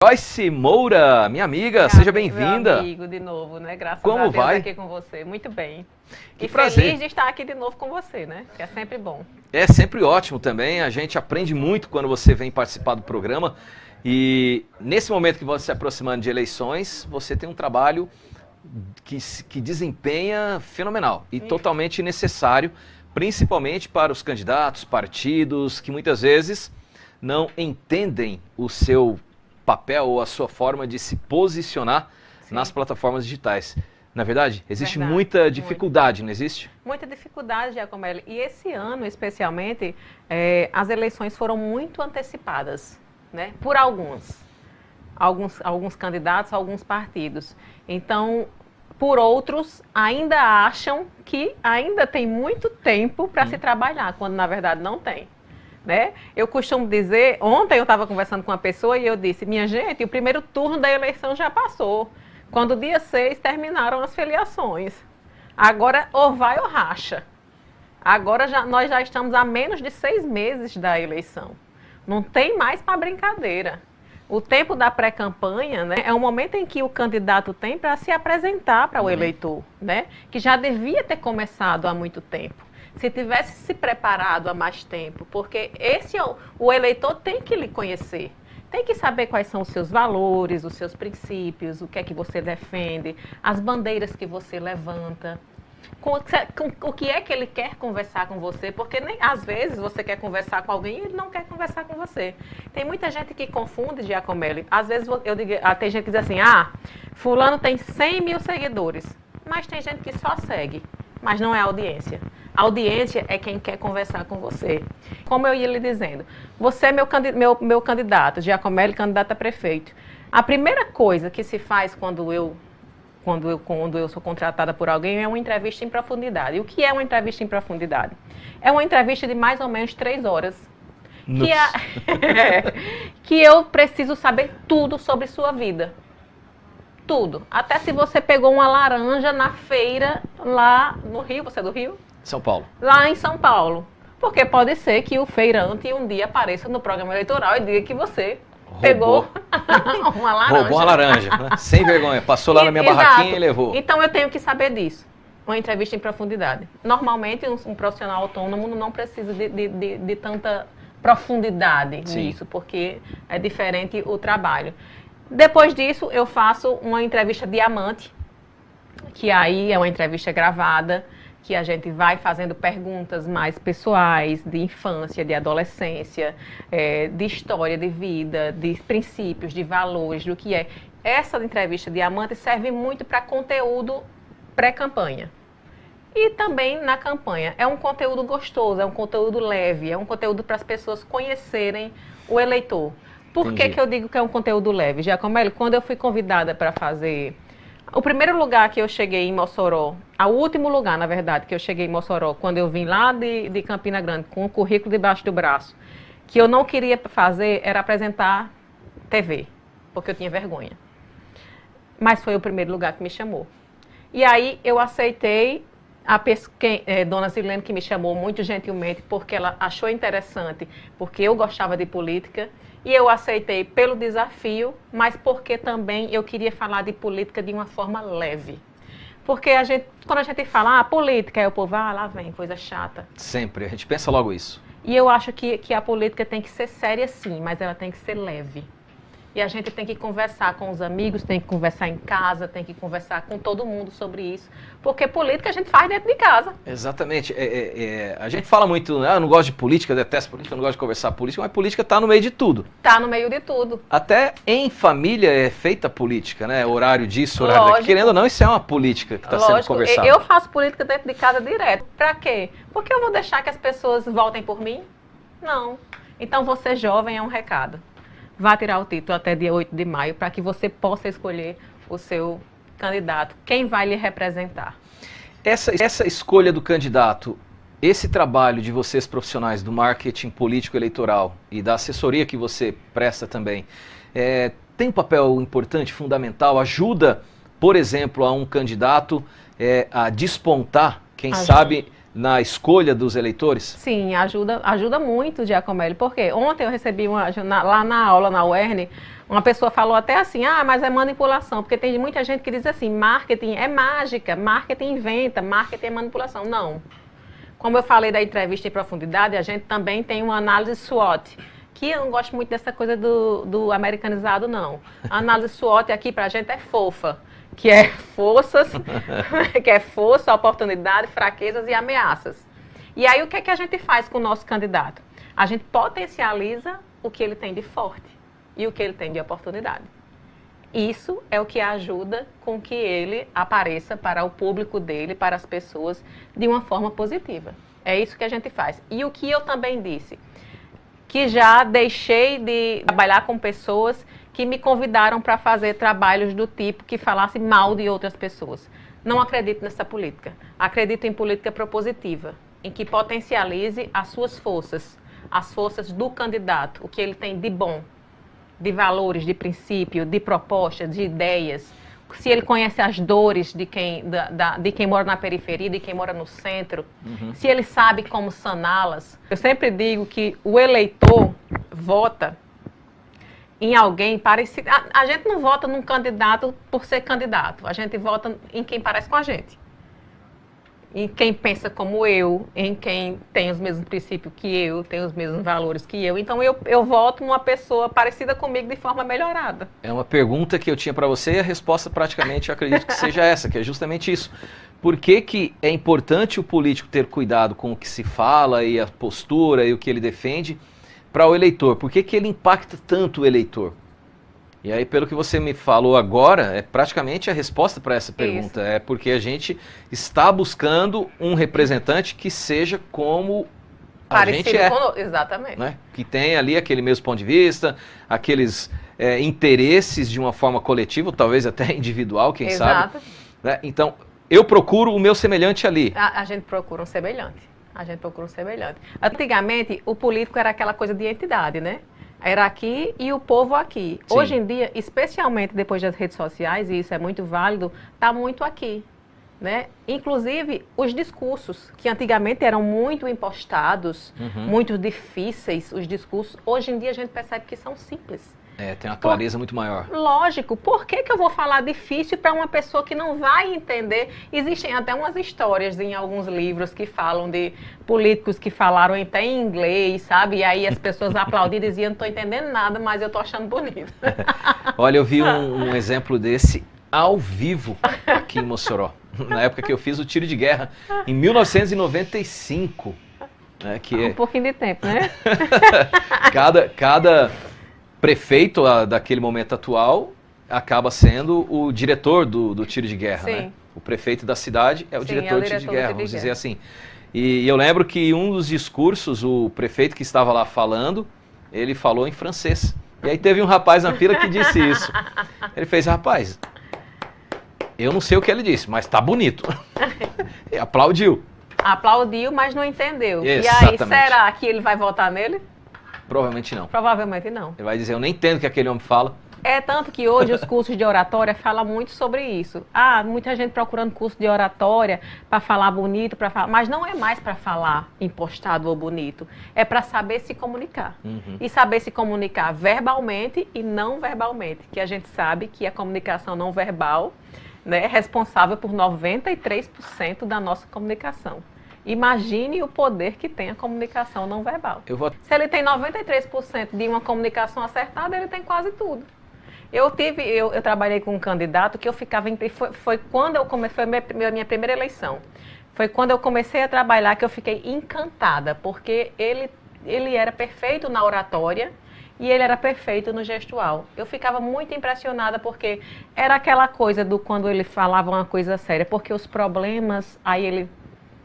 Joyce Moura, minha amiga, seja bem-vinda. Meu amigo, de novo, né? Graças Como a Deus vai? aqui com você. Muito bem. Que e prazer. Feliz de estar aqui de novo com você, né? Que é sempre bom. É sempre ótimo também, a gente aprende muito quando você vem participar do programa. E nesse momento que você se aproximando de eleições, você tem um trabalho que desempenha fenomenal e totalmente necessário, principalmente para os candidatos, partidos, que muitas vezes não entendem o seu papel ou a sua forma de se posicionar nas plataformas digitais. Na verdade, existe muita dificuldade, não existe? Muita dificuldade, Giacomelli. E esse ano, especialmente, as eleições foram muito antecipadas, né? Por alguns candidatos, alguns partidos. Então, por outros, ainda acham que ainda tem muito tempo para se trabalhar, quando na verdade não tem. Né? Eu costumo dizer, ontem eu estava conversando com uma pessoa e eu disse, minha gente, o primeiro turno da eleição já passou. Quando dia 6 terminaram as filiações. Agora ou vai ou racha. Agora nós já estamos a menos de 6 meses da eleição. Não tem mais para brincadeira. O tempo da pré-campanha, né, é um momento em que o candidato tem para se apresentar para o eleitor, né, que já devia ter começado há muito tempo. Se tivesse se preparado há mais tempo, porque o eleitor tem que lhe conhecer, tem que saber quais são os seus valores, os seus princípios, o que é que você defende, as bandeiras que você levanta, o que é que ele quer conversar com você, porque às vezes você quer conversar com alguém e ele não quer conversar com você. Tem muita gente que confunde, Giacomelli, às vezes tem gente que diz assim, fulano tem 100 mil seguidores, mas tem gente que só segue, mas não é audiência. A audiência é quem quer conversar com você. Como eu ia lhe dizendo, você é meu candidato, Giacomelli, candidato a prefeito. A primeira coisa que se faz quando eu sou contratada por alguém é uma entrevista em profundidade. E o que é uma entrevista em profundidade? É uma entrevista de mais ou menos 3 horas. Que eu preciso saber tudo sobre sua vida. Tudo. Até se você pegou uma laranja na feira lá no Rio. Você é do Rio? São Paulo. Lá em São Paulo. Porque pode ser que o feirante um dia apareça no programa eleitoral e diga que você pegou uma laranja. Roubou uma laranja, né? Sem vergonha. Passou lá na minha barraquinha e levou. Então eu tenho que saber disso. Uma entrevista em profundidade. Normalmente um profissional autônomo não precisa de tanta profundidade nisso, porque é diferente o trabalho. Depois disso eu faço uma entrevista diamante, que aí é uma entrevista gravada, que a gente vai fazendo perguntas mais pessoais, de infância, de adolescência, de história de vida, de princípios, de valores, do que é. Essa entrevista diamante serve muito para conteúdo pré-campanha. E também na campanha. É um conteúdo gostoso, é um conteúdo leve, é um conteúdo para as pessoas conhecerem o eleitor. Por que eu digo que é um conteúdo leve? Giacomelli, quando eu fui convidada para fazer... O primeiro lugar que eu cheguei em Mossoró, o último lugar, na verdade, que eu cheguei em Mossoró, quando eu vim lá de Campina Grande, com o currículo debaixo do braço, que eu não queria fazer era apresentar TV, porque eu tinha vergonha. Mas foi o primeiro lugar que me chamou. E aí eu aceitei, Dona Zilene, que me chamou muito gentilmente, porque ela achou interessante, porque eu gostava de política. E eu aceitei pelo desafio, mas porque também eu queria falar de política de uma forma leve. Porque quando a gente fala, política, aí o povo, lá vem, coisa chata. Sempre, a gente pensa logo isso. E eu acho que a política tem que ser séria sim, mas ela tem que ser leve. E a gente tem que conversar com os amigos, tem que conversar em casa, tem que conversar com todo mundo sobre isso. Porque política a gente faz dentro de casa. Exatamente. A gente fala muito, eu não gosto de política, eu detesto política, eu não gosto de conversar política, mas política está no meio de tudo. Está no meio de tudo. Até em família é feita política, né? Horário disso, horário daquilo. Querendo ou não, isso é uma política que está sendo conversada. Eu faço política dentro de casa direto. Para quê? Porque eu vou deixar que as pessoas votem por mim? Não. Então você jovem é um recado. Vá tirar o título até dia 8 de maio para que você possa escolher o seu candidato, quem vai lhe representar. Essa escolha do candidato, esse trabalho de vocês profissionais do marketing político eleitoral e da assessoria que você presta também, tem um papel importante, fundamental, ajuda, por exemplo, a um candidato a despontar, quem sabe, na escolha dos eleitores? Sim, ajuda muito, Giacomelli, porque ontem eu recebi lá na aula, na UERN, uma pessoa falou até assim, mas é manipulação, porque tem muita gente que diz assim, marketing é mágica, marketing inventa, marketing é manipulação. Não. Como eu falei da entrevista em profundidade, a gente também tem uma análise SWOT, que eu não gosto muito dessa coisa do americanizado, não. A análise SWOT aqui pra gente é fofa, que é força, oportunidade, fraquezas e ameaças. E aí o que é que a gente faz com o nosso candidato? A gente potencializa o que ele tem de forte e o que ele tem de oportunidade. Isso é o que ajuda com que ele apareça para o público dele, para as pessoas, de uma forma positiva. É isso que a gente faz. E o que eu também disse, que já deixei de trabalhar com pessoas que me convidaram para fazer trabalhos do tipo que falasse mal de outras pessoas. Não acredito nessa política. Acredito em política propositiva, em que potencialize as suas forças, as forças do candidato, o que ele tem de bom, de valores, de princípio, de propostas, de ideias. Se ele conhece as dores de quem mora na periferia, de quem mora no centro, se ele sabe como saná-las. Eu sempre digo que o eleitor vota em alguém parecido. A gente não vota num candidato por ser candidato, a gente vota em quem parece com a gente. Em quem pensa como eu, em quem tem os mesmos princípios que eu, tem os mesmos valores que eu. Então eu voto numa pessoa parecida comigo de forma melhorada. É uma pergunta que eu tinha para você e a resposta praticamente eu acredito que seja essa, que é justamente isso. Por que que é importante o político ter cuidado com o que se fala e a postura e o que ele defende para o eleitor? Por que que ele impacta tanto o eleitor? E aí, pelo que você me falou agora, é praticamente a resposta para essa pergunta. Isso. É porque a gente está buscando um representante que seja como a gente é. Exatamente. Né? Que tem ali aquele mesmo ponto de vista, aqueles interesses de uma forma coletiva, talvez até individual, quem sabe. Né? Então, eu procuro o meu semelhante ali. A gente procura um semelhante. A gente procura um semelhante. Antigamente, o político era aquela coisa de entidade, né? Era aqui e o povo aqui. Sim. Hoje em dia, especialmente depois das redes sociais, e isso é muito válido, está muito aqui. Né? Inclusive, os discursos, que antigamente eram muito impostados, muito difíceis, os discursos, hoje em dia a gente percebe que são simples. Tem uma clareza muito maior. Lógico, por que que eu vou falar difícil para uma pessoa que não vai entender? Existem até umas histórias em alguns livros que falam de políticos que falaram até em inglês, sabe? E aí as pessoas aplaudiam e diziam, não estou entendendo nada, mas eu estou achando bonito. Olha, eu vi um exemplo desse ao vivo aqui em Mossoró, na época que eu fiz o tiro de guerra, em 1995. Né, que um pouquinho de tempo, né? Cada prefeito daquele momento atual acaba sendo o diretor do tiro de guerra, né? O prefeito da cidade é o diretor do tiro de guerra, vamos dizer assim. E eu lembro que um dos discursos, o prefeito que estava lá falando, ele falou em francês. E aí teve um rapaz na fila que disse isso. Ele fez, rapaz, eu não sei o que ele disse, mas tá bonito. E aplaudiu. Aplaudiu, mas não entendeu. Exatamente. E aí, será que ele vai votar nele? Provavelmente não. Provavelmente não. Ele vai dizer, eu nem entendo o que aquele homem fala. É tanto que hoje os cursos de oratória falam muito sobre isso. Muita gente procurando curso de oratória para falar bonito, mas não é mais para falar impostado ou bonito. É para saber se comunicar. E saber se comunicar verbalmente e não verbalmente. Que a gente sabe que a comunicação não verbal, né, é responsável por 93% da nossa comunicação. Imagine o poder que tem a comunicação não verbal. Se ele tem 93% de uma comunicação acertada, ele tem quase tudo. Eu trabalhei com um candidato que eu ficava... Foi quando eu comecei, foi a minha primeira eleição. Foi quando eu comecei a trabalhar que eu fiquei encantada, porque ele era perfeito na oratória e ele era perfeito no gestual. Eu ficava muito impressionada porque era aquela coisa do quando ele falava uma coisa séria, porque os problemas, aí ele...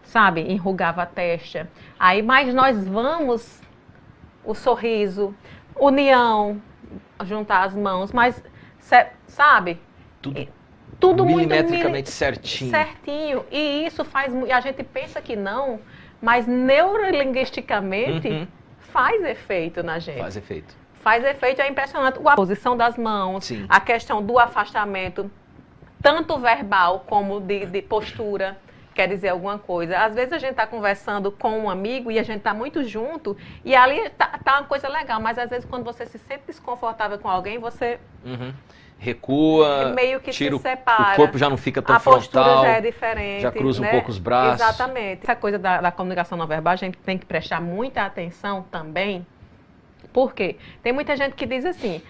sabe, enrugava a testa. Aí, mas nós vamos, o sorriso, união, juntar as mãos, mas, sabe? Tudo milimetricamente certinho. Certinho. E isso faz, a gente pensa que não, mas neurolinguisticamente faz efeito na gente. Faz efeito. Faz efeito, é impressionante. A posição das mãos, sim, a questão do afastamento, tanto verbal como de postura. quer dizer alguma coisa. Às vezes a gente está conversando com um amigo e a gente está muito junto e ali tá uma coisa legal, mas às vezes quando você se sente desconfortável com alguém, você recua, meio que tira se separa. O corpo já não fica tão frontal. A postura já é diferente. Já cruza né? um pouco os braços. Exatamente. Essa coisa da comunicação não verbal, a gente tem que prestar muita atenção também. Por quê? Tem muita gente que diz assim,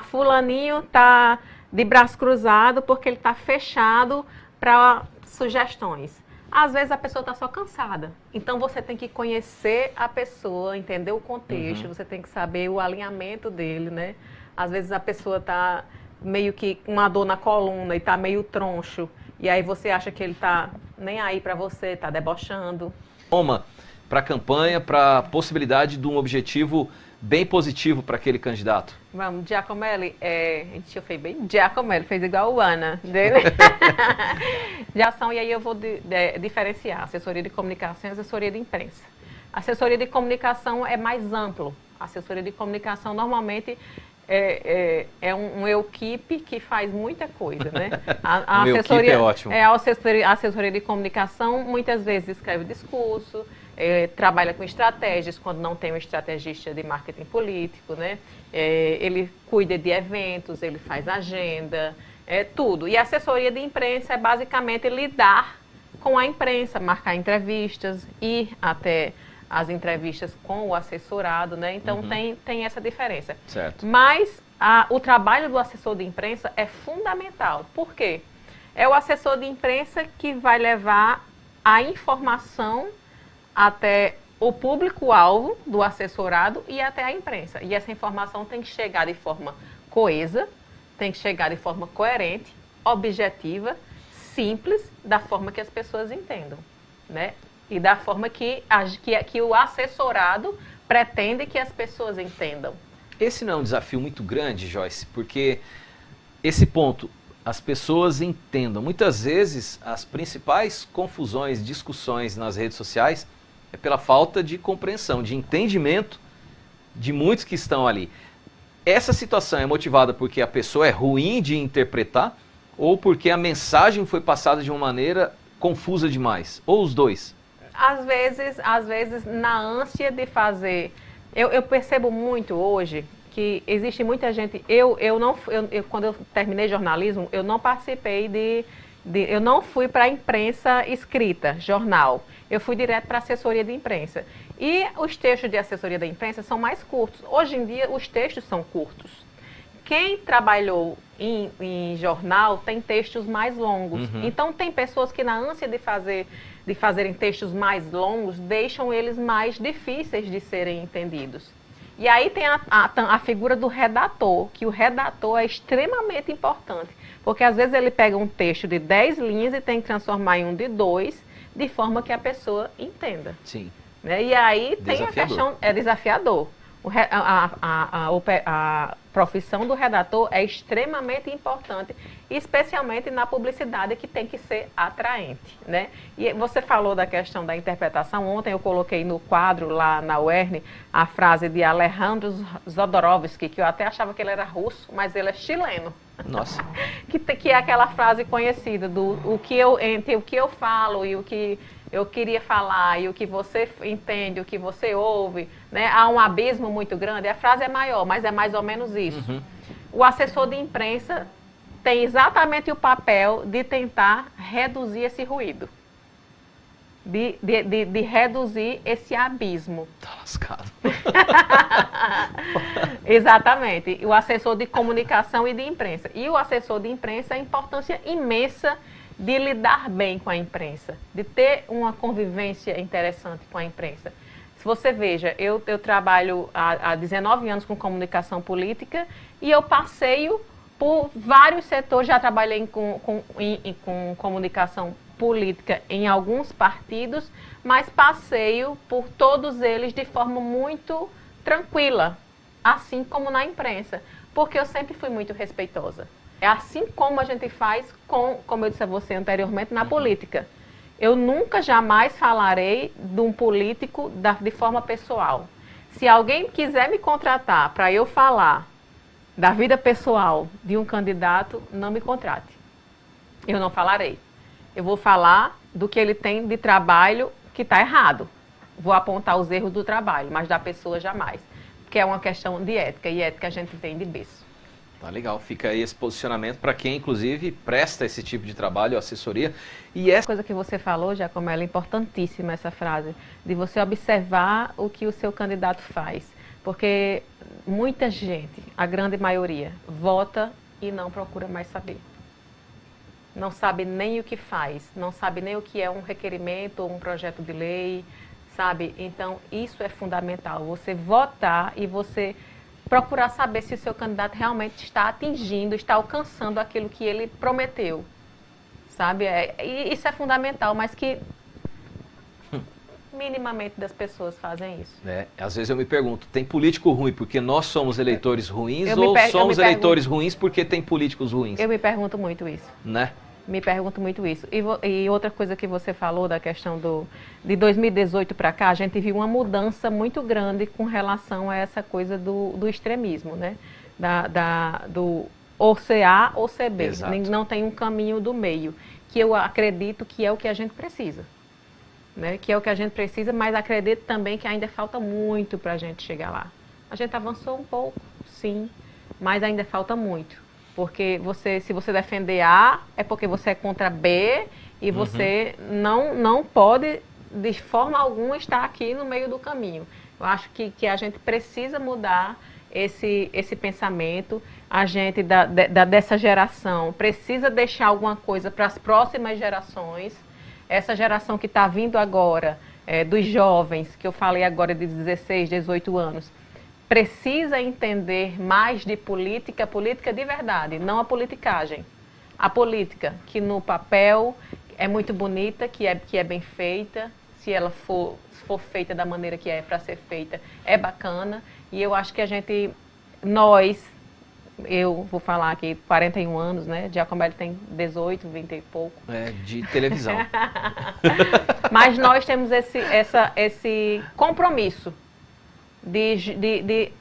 fulaninho tá de braço cruzado porque ele tá fechado para sugestões. Às vezes a pessoa está só cansada. Então você tem que conhecer a pessoa, entender o contexto, você tem que saber o alinhamento dele, né? Às vezes a pessoa está meio que com uma dor na coluna e está meio troncho. E aí você acha que ele está nem aí para você, está debochando. Para a campanha, para a possibilidade de um objetivo bem positivo para aquele candidato. Vamos, Giacomelli, deixa eu fazer bem, Giacomelli fez igual o Ana dele. De ação, e aí eu vou diferenciar assessoria de comunicação e assessoria de imprensa. A assessoria de comunicação é mais amplo. A assessoria de comunicação normalmente é uma equipe que faz muita coisa, né? A assessoria é ótimo. A assessoria de comunicação muitas vezes escreve discurso, trabalha com estratégias quando não tem um estrategista de marketing político, né? Ele cuida de eventos, ele faz agenda, tudo. E a assessoria de imprensa é basicamente lidar com a imprensa, marcar entrevistas, ir até as entrevistas com o assessorado, né? Então tem essa diferença. Certo. Mas o trabalho do assessor de imprensa é fundamental. Por quê? É o assessor de imprensa que vai levar a informação até o público-alvo do assessorado e até a imprensa. E essa informação tem que chegar de forma coesa, tem que chegar de forma coerente, objetiva, simples, da forma que as pessoas entendam, né? E da forma que o assessorado pretende que as pessoas entendam. Esse não é um desafio muito grande, Joyce, porque esse ponto, as pessoas entendam. Muitas vezes, as principais confusões, discussões nas redes sociais é pela falta de compreensão, de entendimento de muitos que estão ali. Essa situação é motivada porque a pessoa é ruim de interpretar ou porque a mensagem foi passada de uma maneira confusa demais? Ou os dois? Às vezes na ânsia de fazer... Eu percebo muito hoje que existe muita gente... Quando eu terminei jornalismo, eu não participei eu não fui para a imprensa escrita, jornal. Eu fui direto para a assessoria de imprensa. E os textos de assessoria da imprensa são mais curtos. Hoje em dia, os textos são curtos. Quem trabalhou em jornal tem textos mais longos. Então, tem pessoas que, na ânsia de fazerem textos mais longos, deixam eles mais difíceis de serem entendidos. E aí tem a figura do redator, que o redator é extremamente importante. Porque, às vezes, ele pega um texto de 10 linhas e tem que transformar em um de 2, de forma que a pessoa entenda. Sim. Né? E aí tem a questão, é desafiador. A profissão do redator é extremamente importante, especialmente na publicidade, que tem que ser atraente, né? E você falou da questão da interpretação. Ontem eu coloquei no quadro lá na UERN a frase de Alejandro Jodorowsky, que eu até achava que ele era russo, mas ele é chileno. Nossa. que é aquela frase conhecida do entre o que eu falo e o que eu queria falar e o que você entende, o que você ouve, né? Há um abismo muito grande. A frase é maior, mas é mais ou menos isso. O assessor de imprensa tem exatamente o papel de tentar reduzir esse ruído, de reduzir esse abismo. Tá lascado. Exatamente. O assessor de comunicação e de imprensa. E o assessor de imprensa, a importância imensa de lidar bem com a imprensa, de ter uma convivência interessante com a imprensa. Se você veja, eu trabalho há 19 anos com comunicação política e eu passeio por vários setores. Já trabalhei com comunicação política em alguns partidos, mas passeio por todos eles de forma muito tranquila, assim como na imprensa, porque eu sempre fui muito respeitosa. É assim como a gente faz como eu disse a você anteriormente, na política. Eu nunca, jamais falarei de um político de forma pessoal. Se alguém quiser me contratar para eu falar da vida pessoal de um candidato, não me contrate. Eu não falarei. Eu vou falar do que ele tem de trabalho que está errado. Vou apontar os erros do trabalho, mas da pessoa jamais. Porque é uma questão de ética, e ética a gente tem de berço. Tá legal, fica aí esse posicionamento para quem, inclusive, presta esse tipo de trabalho, assessoria. E essa coisa que você falou, Giacomello, é importantíssima essa frase, de você observar o que o seu candidato faz. Porque muita gente, a grande maioria, vota e não procura mais saber. Não sabe nem o que faz, não sabe nem o que é um requerimento ou um projeto de lei, sabe? Então, isso é fundamental, você votar e você procurar saber se o seu candidato realmente está atingindo, está alcançando aquilo que ele prometeu, sabe? Isso é fundamental, mas que minimamente das pessoas fazem isso. Às vezes eu me pergunto, tem político ruim porque nós somos eleitores ruins ou somos eleitores ruins porque tem políticos ruins? Eu me pergunto muito isso. Né? Me pergunto muito isso. E outra coisa que você falou da questão de 2018 para cá, a gente viu uma mudança muito grande com relação a essa coisa do extremismo, né? Do ou CA ou CB. Exato. Não tem um caminho do meio, que eu acredito que é o que a gente precisa. Né? Que é o que a gente precisa, mas acredito também que ainda falta muito para a gente chegar lá. A gente avançou um pouco, sim, mas ainda falta muito. Porque se você defender A, é porque você é contra B e você não pode, de forma alguma, estar aqui no meio do caminho. Eu acho que a gente precisa mudar esse pensamento. A gente, dessa geração, precisa deixar alguma coisa para as próximas gerações. Essa geração que está vindo agora, dos jovens, que eu falei agora de 16, 18 anos, precisa entender mais de política de verdade, não a politicagem. A política, que no papel é muito bonita, que é bem feita, se ela for feita da maneira que é para ser feita, é bacana. E eu acho que eu vou falar aqui, 41 anos, né? Giacomello tem 18, 20 e pouco. De televisão. Mas nós temos esse compromisso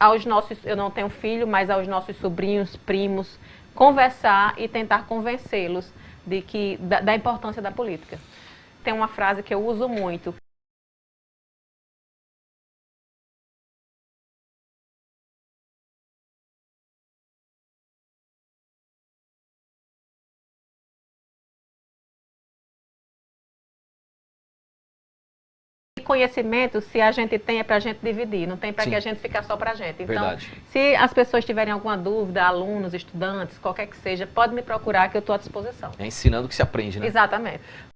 aos nossos, eu não tenho filho, mas aos nossos sobrinhos, primos, conversar e tentar convencê-los da importância da política. Tem uma frase que eu uso muito. Conhecimento, se a gente tem, é para a gente dividir, não tem para que a gente ficar só para a gente. Então, verdade. Se as pessoas tiverem alguma dúvida, alunos, estudantes, qualquer que seja, pode me procurar que eu estou à disposição. É ensinando que se aprende, né? Exatamente.